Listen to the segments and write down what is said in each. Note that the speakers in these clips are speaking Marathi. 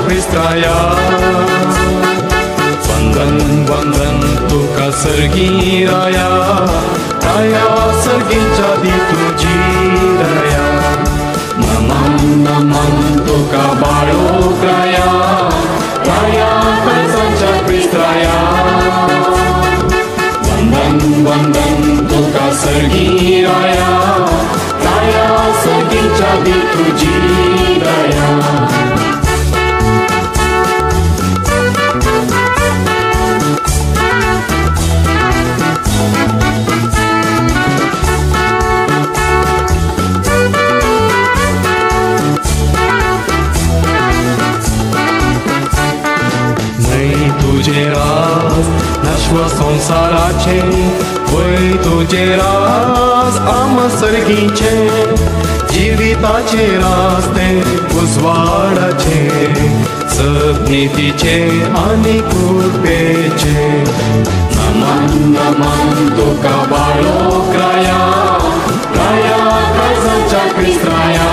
Cristraia. वंदन वंदन तुका सर्गी राया, राया सर्गीच्या दी तुझी राया. नमन नमन तुका बाळोक राया, राया कळसाच्या Cristraया. वंदन वंदन तुका सर्गी राया, राया सर्गीच्या दी तुझी राया. तुझे राज नश्व संसाराचे, वय तुझे राज आम सर्गीचे. जिविताचे रास्ते उजवाडाचे, सद्नीतीचे आनी कृपेचे. नमन नमन तुका बाळोक राया, राया काळजाच्या Cristraया.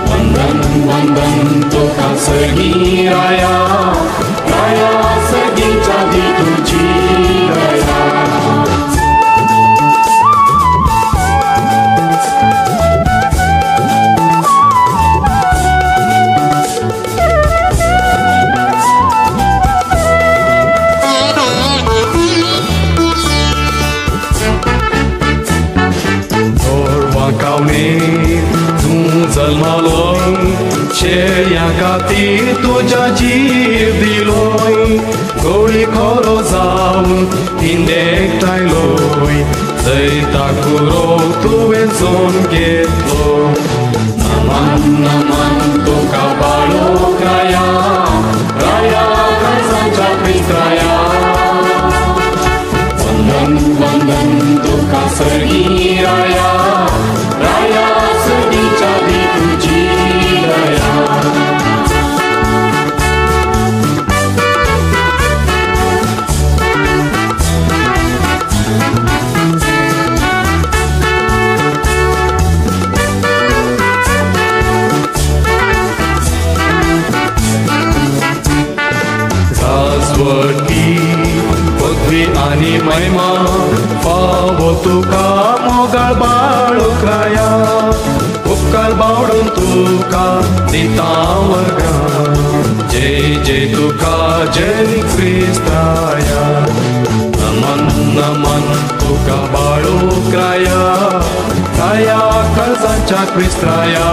वंदन वंदन तुका सर्गी राया, राया सर्गीच्या दी तुझी राया. जल्मालोय शेया खातीर तुझ्या जीव दिलोय. गोळी खोरो जावन एकठांयलोय, जैता कुरो तुवें सोन घेतलो. नमन नमन तुका बाळोक राया, राया काळजाच्या Cristraया. वंदन वंदन तुका सर्गी राया, राया सर्गीच्या दी तुझी राया. राजवटी पदवी आनी महिमा पावो तुका मोगाळ बाळोक राया. उपकार बावडून तुका दिता वरगा, जय जय तुका जय Cristraया. नमन नमन तुका बाळोक राया, राया काळजाच्या Cristraया.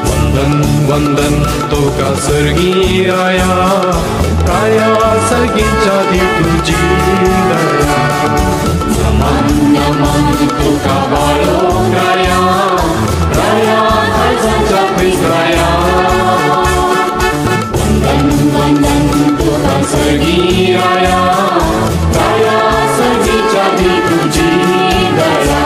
वंदन वंदन तुका सर्गी राया, राया सर्गीच्या दी तुझी राया. नमन नमन तुका बाळोक राया, राया काळजाच्या Cristraया. वंदन वंदन तुका सर्गी राया, राया सर्गीच्या दी तुझी राया.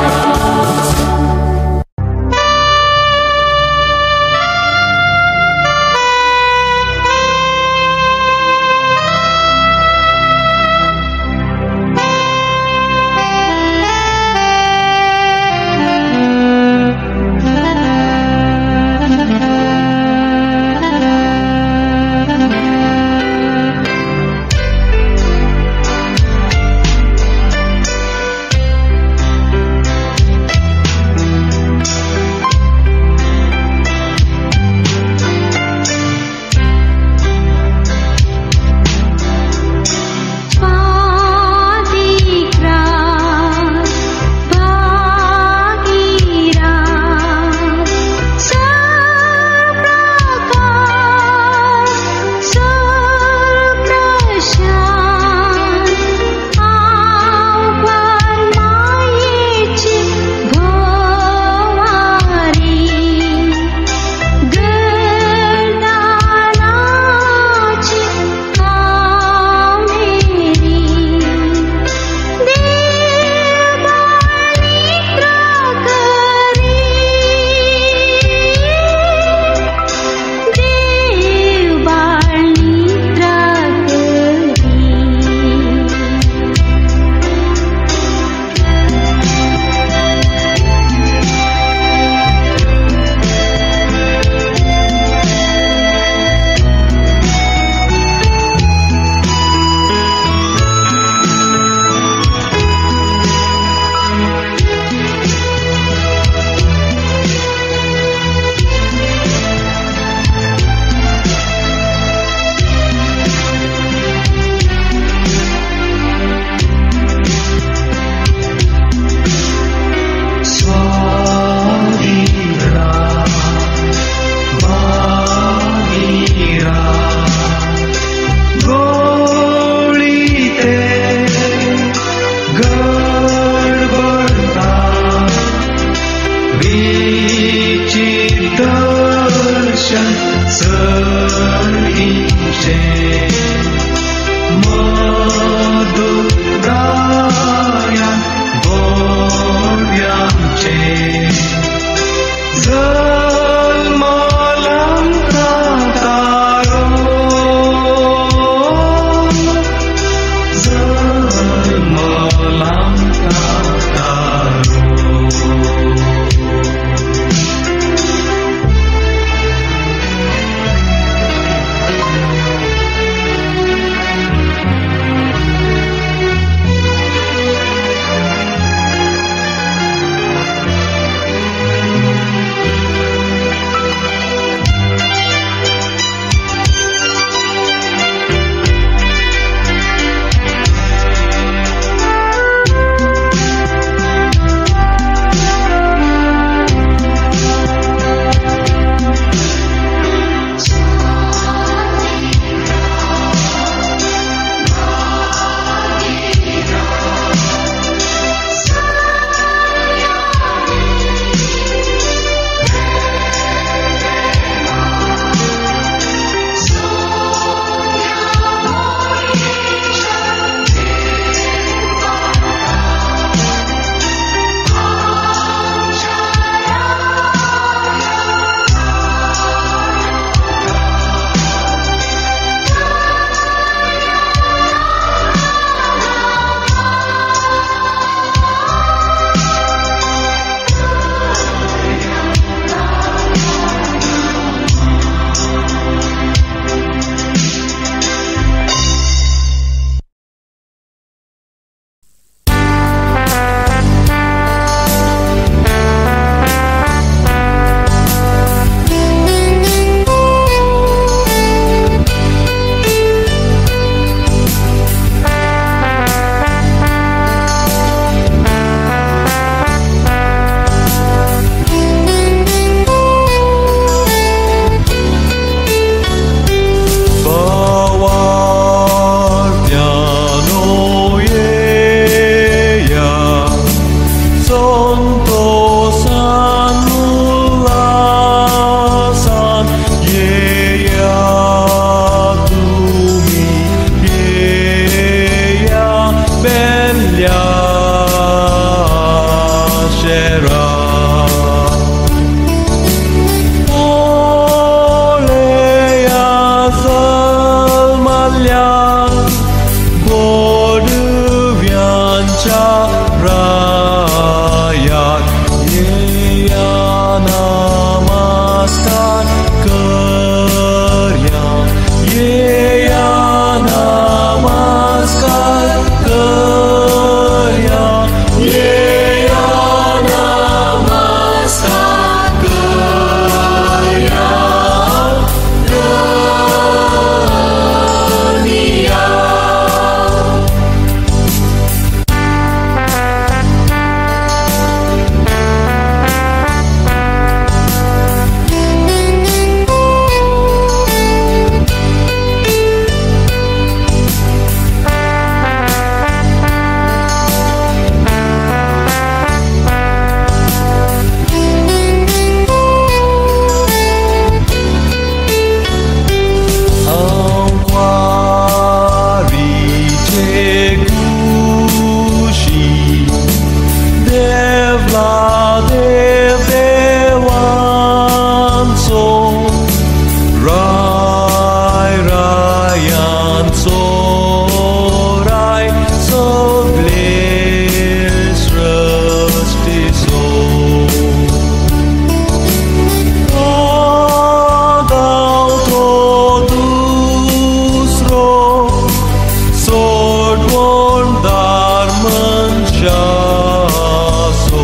जासो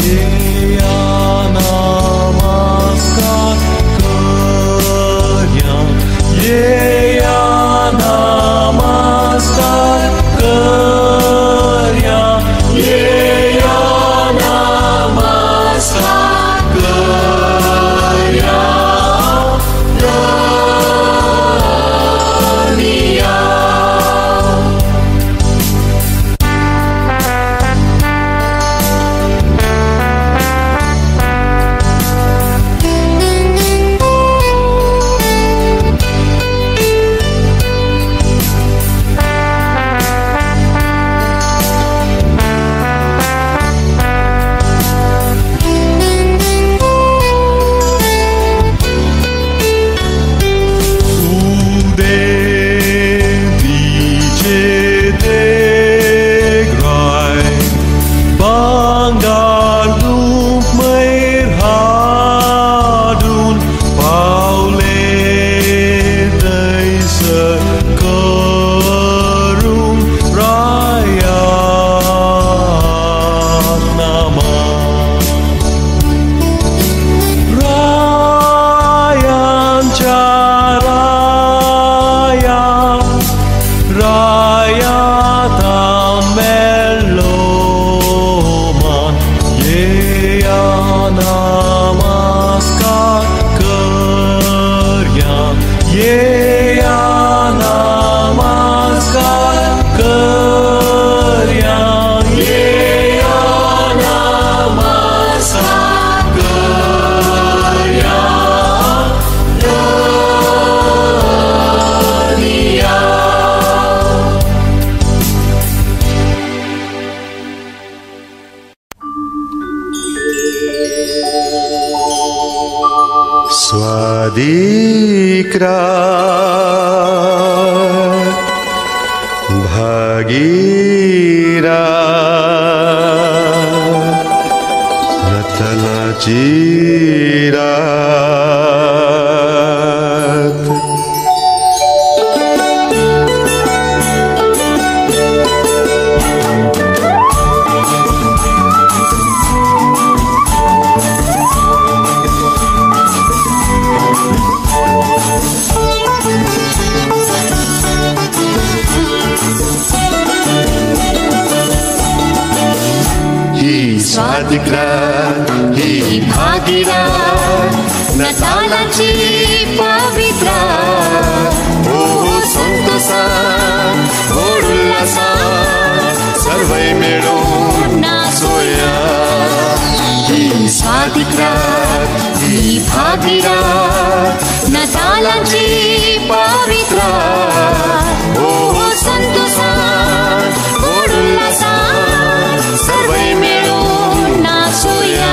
येया नमस्कार कर्या येया नमस्कार कर्या येया नमस्कार कर्या स्वादिक्रात भागीरथ रत्नाचिरात स्वादिक्रात ही भागीरथ नतालाची पवित्रात ओ संतोषात गोड उल्हासात सर्वै मिळून नाचूया ही स्वादिक्रात ही भागीरथ नतालाची पवित्रात ओ संतोषात गोड उल्हासात सर्वै मिळून नाचूया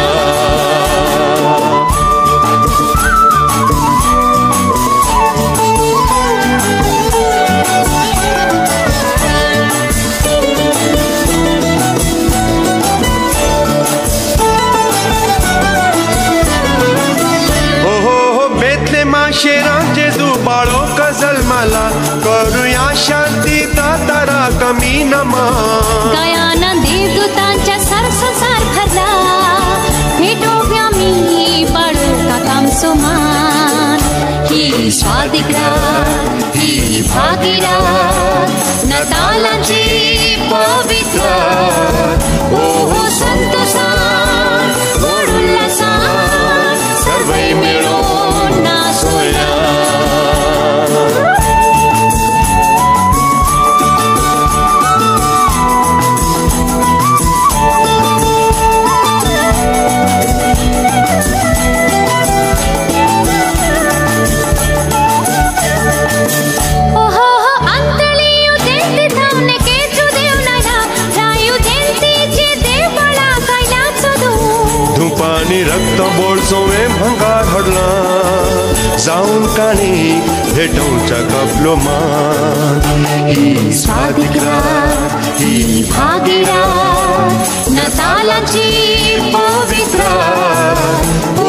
शेरांचे दुबाळो कजल मला करूया शांती तारा कमी नमा गयाना देवदूतांच्या सरससार खरला भेटोव्या मी बाळो का काम सुमान ही स्वादिक्रात ही भागीरथ नतालाची पवित्रात ओ संतोषात गोड उल्हासात सर्वै मिळून नाचूया धुपानी रक्त बोळसोवे भंगार हडला जाऊन काणी भेटवच्या कपलो मान ही स्वादिक्रात ही भागीरथ नतालाची पवित्रात ओ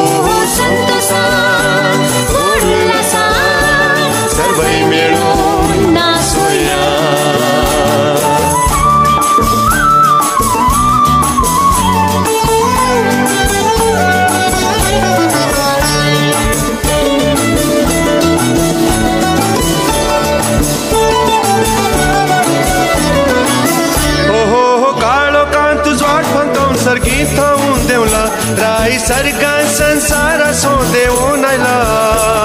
संतोषात गोड उल्हासात सर्वै मिळून नाचूया थाउन देवला राई सरगा संसार सो देवो नायला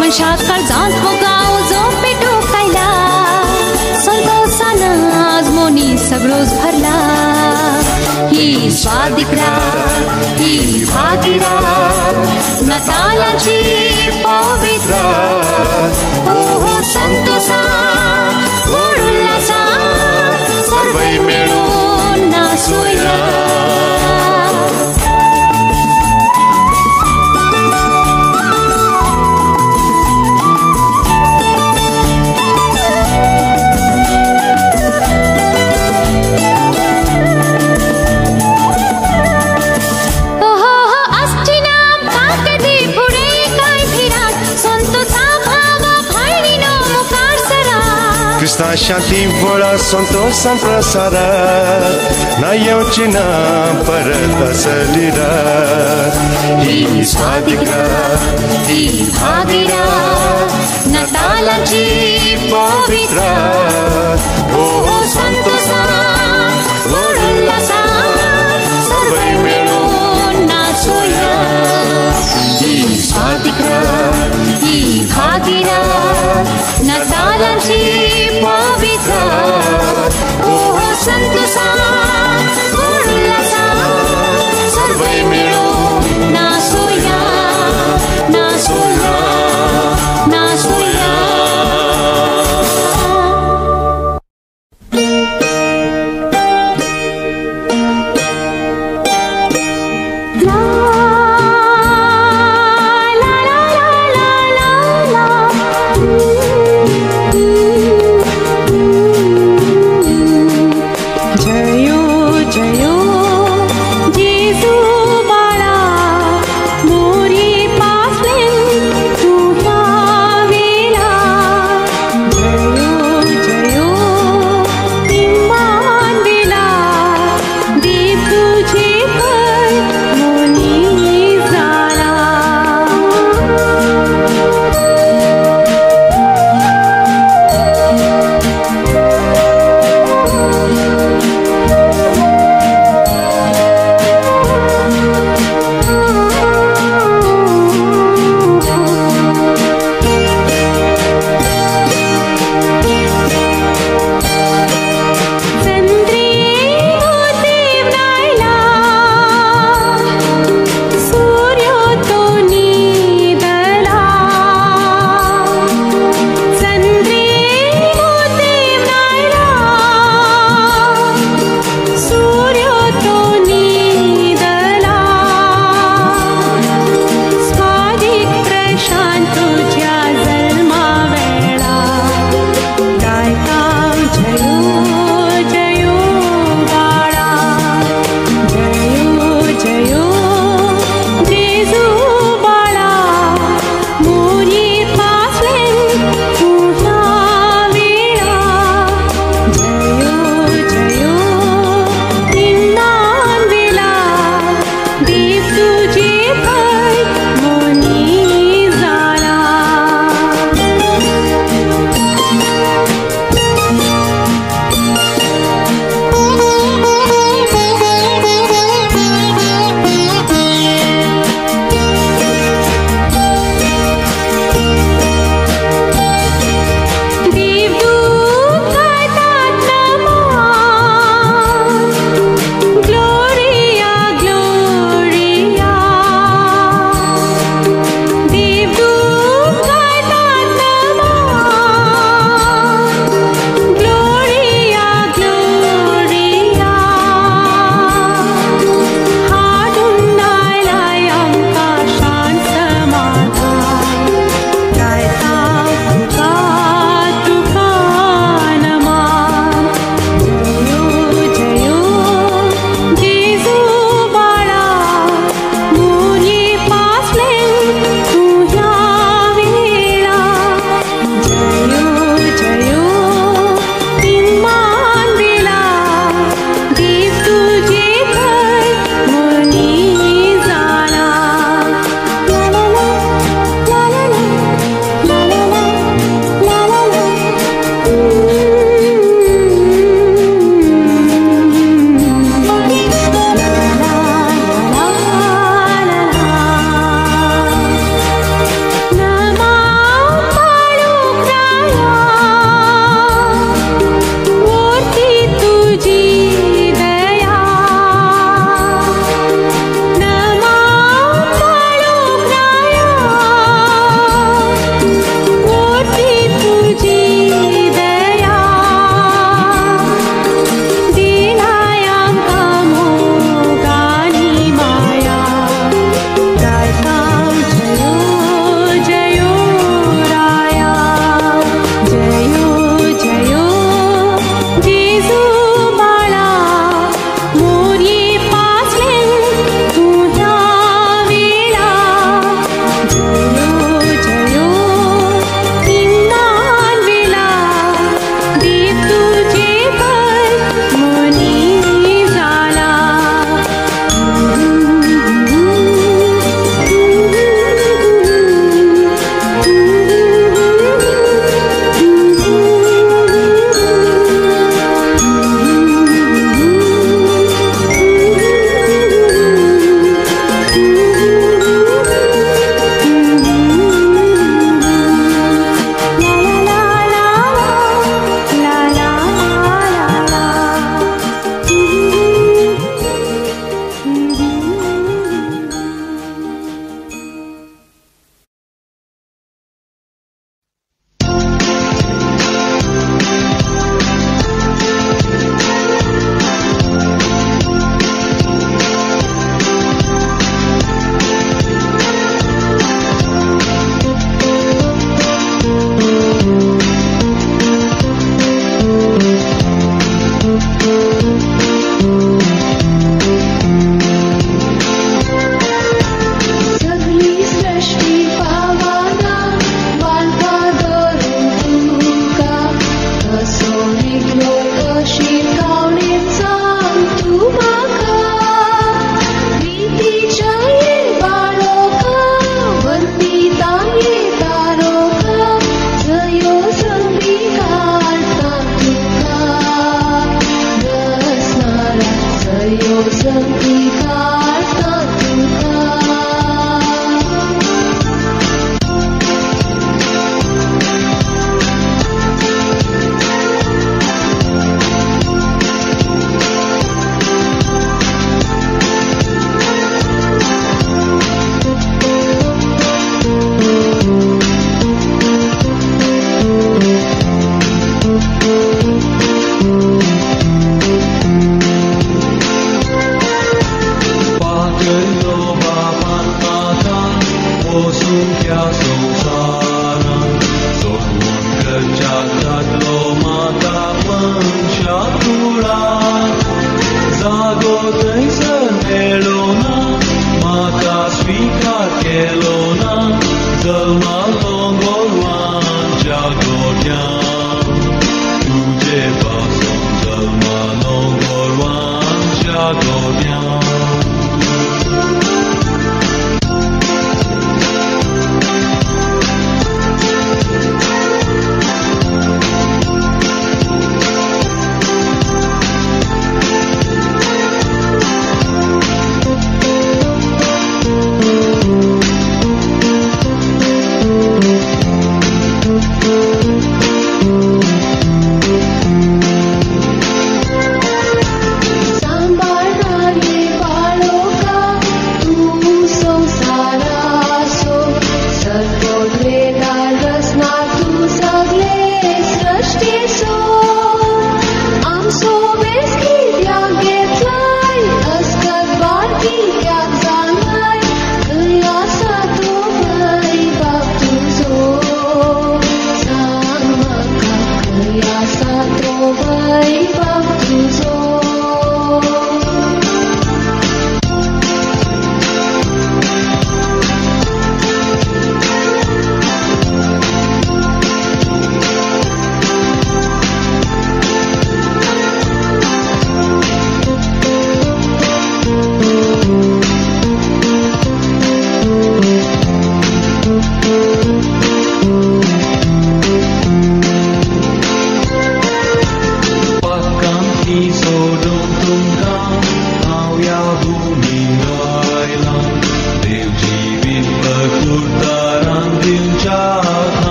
मनशात काळजात मोगाव जो पेटो कायला संतोषान आज मोनी सगळोच भरला ही स्वादिकरात ही भागीरात नातालाची पवित्र हो संतोषात गोड उल्हासात सर्वै मिळून नाचूया Krishna Shanti Vola Santos Samprasara Na Yauchina Parata Salira Hi Swadikra Hi Bhagira Natalachi Pavitra Oh Santosa Gorullasa Sarvai Melon Nasoya Hi Swadikra Hi Bhagira Natalachi Pavitra Oh Santosa Gorullasa Sarvai Melon Nasoya Nasoya Nasoya Jezu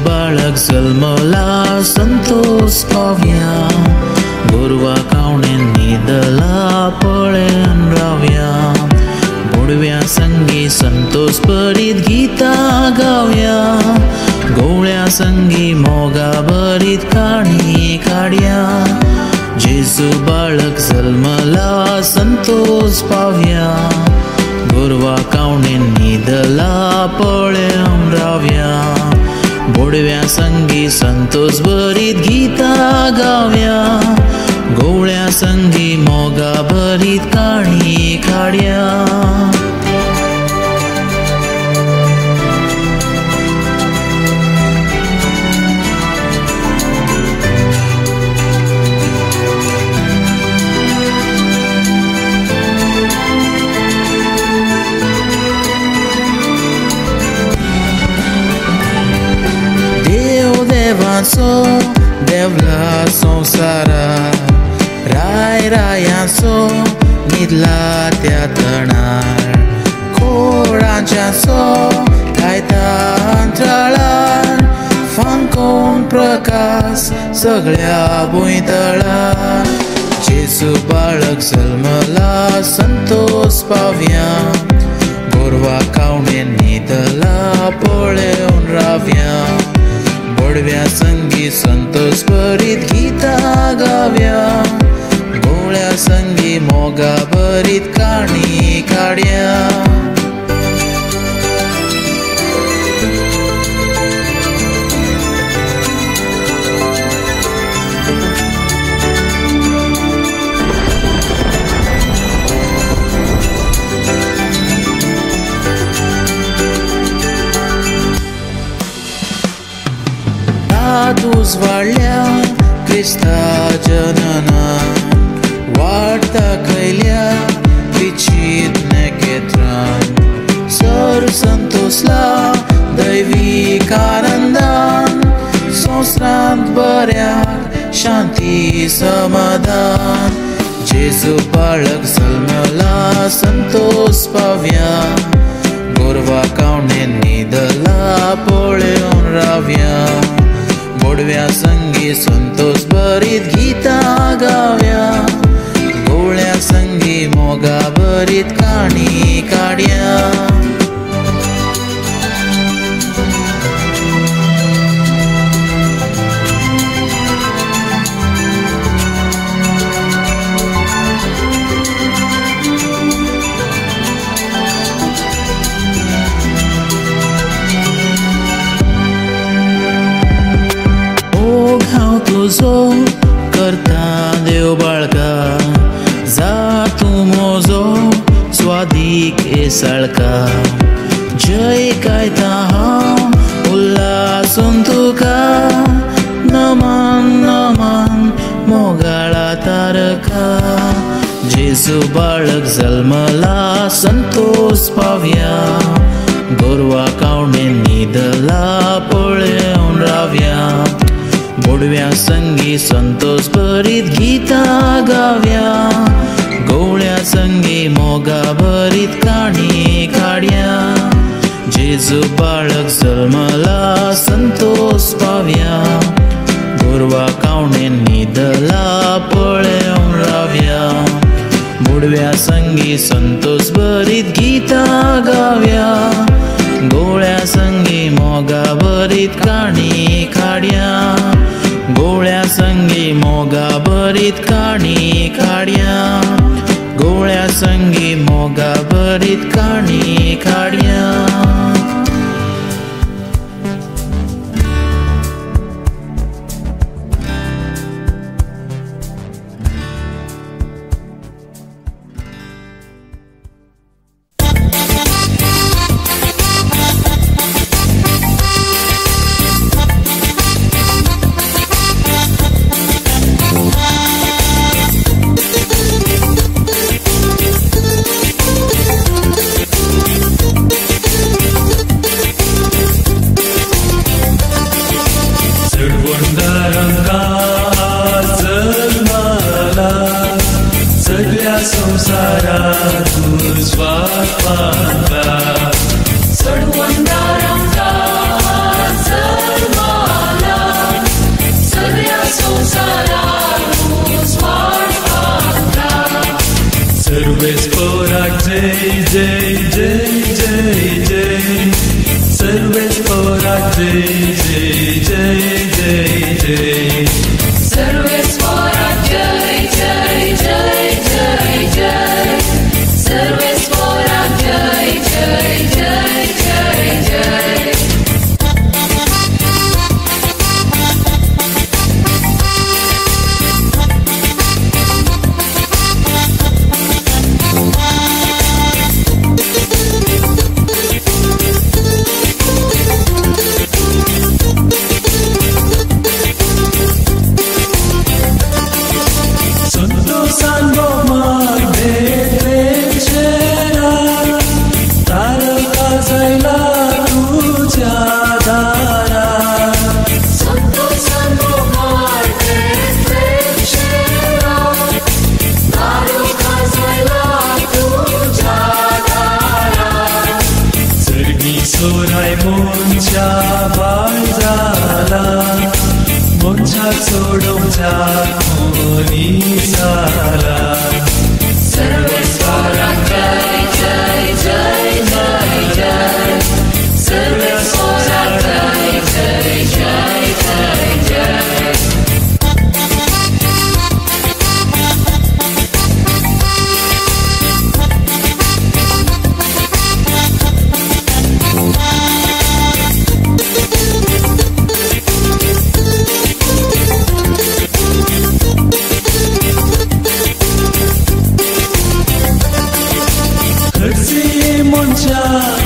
बालक जल्मला संतोष पाव्या गोरवा कावणे निदला पळेन राव्या बुडव्या संगी संतोष परीत गीता गाव्या गोवळ्या संगी मोगा बरीत काणी काढ्या जेजू बाळक जल्मला संतोष पाव्या गोरवा कावणे निदला पळेन राव्या बुडव्या संगी संतोष बरीत गीता गाव्या गोवळ्या संगी मोगा बरीत काणी काढ्या देवला संवसारात रायांचो न्हिदला त्या तणार खोडांच्याचो खायता अंतराळार फांकोन प्रकाश सगळ्या भुंयतळार जेजू बाळक जल्मला संतोष पावया गोरवा कावणे न्हिदला पळोवन रावया बडव्या संगी संतोष भरीत गीतां गावया गोळ्या संगी मोगा भरीत काणी काडया वाढल्या क्रिस्ता जननान वाढता खयल्या विचित नखेत्रान सर संतोषला दैवीक आनंदान संवसारांत बऱ्याक शांती समाधान जेजू बाळक जल्मला संतोष पावया गोरवा कावणे न्हिदला पळोवन रावया बडव्या संगी संतोष भरीत गीतां गावया गोळ्या संगी मोगा भरीत काणी काडया तुजो करता देव बाळका जा तूं म्हजो स्वादीक येसाळका जय गायता हांव उल्हासून तुका नमन नमन मोगाळा तारका जेजू बाळक जल्मला संतोष पावया गोरवा कावणे न्हिदला पळोवन रावया बडव्या संगी संतोष भरीत गीतां गावया गोळ्या संगी मोगा भरीत काणी काडया जेजू बाळक जल्मला संतोष पावया गोरवा कावणे न्हिदला पळोवन रावया बडव्या संगी संतोष भरीत गीतां गावया गोळ्या संगी मोगा भरीत काणी काडया गोळ्या संगी मोगा भरीत काणी काडया गोळ्या संगी मोगा भरीत काणी काडया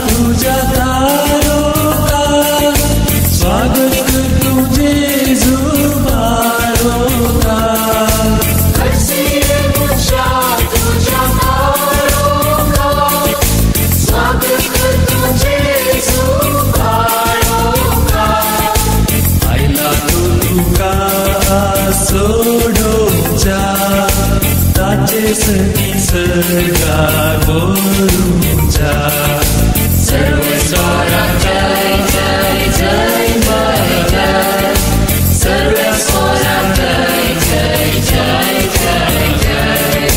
तुझ्या तारों का स्वागत करतो जेजू बारों का सोडोच्या ताचे सती सर्गा गोरूच्या सर्व स्वरा जय जय जय जय सर्व स्वरा जय जय जय जय जय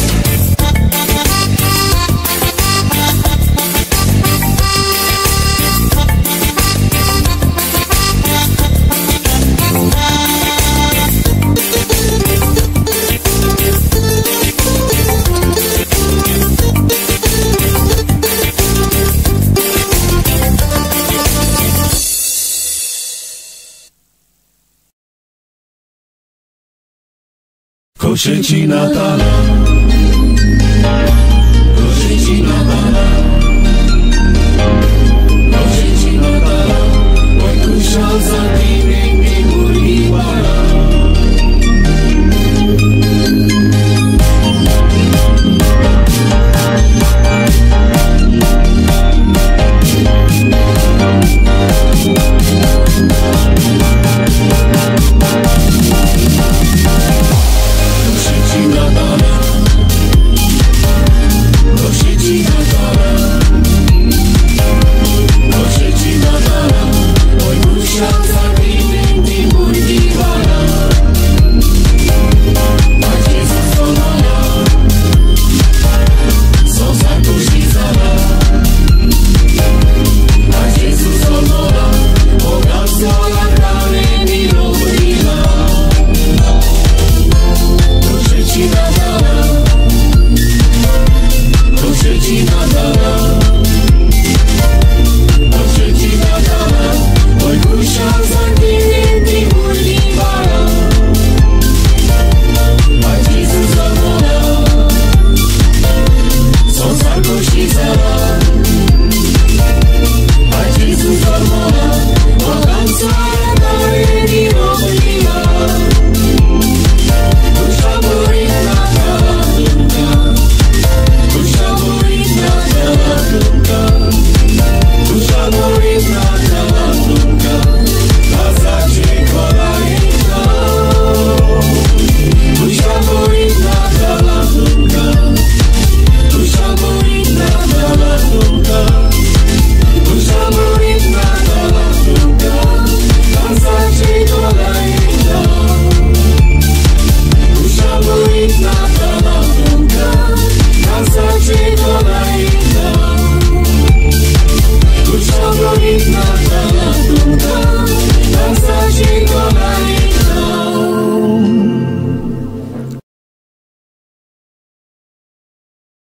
Koszeci Natale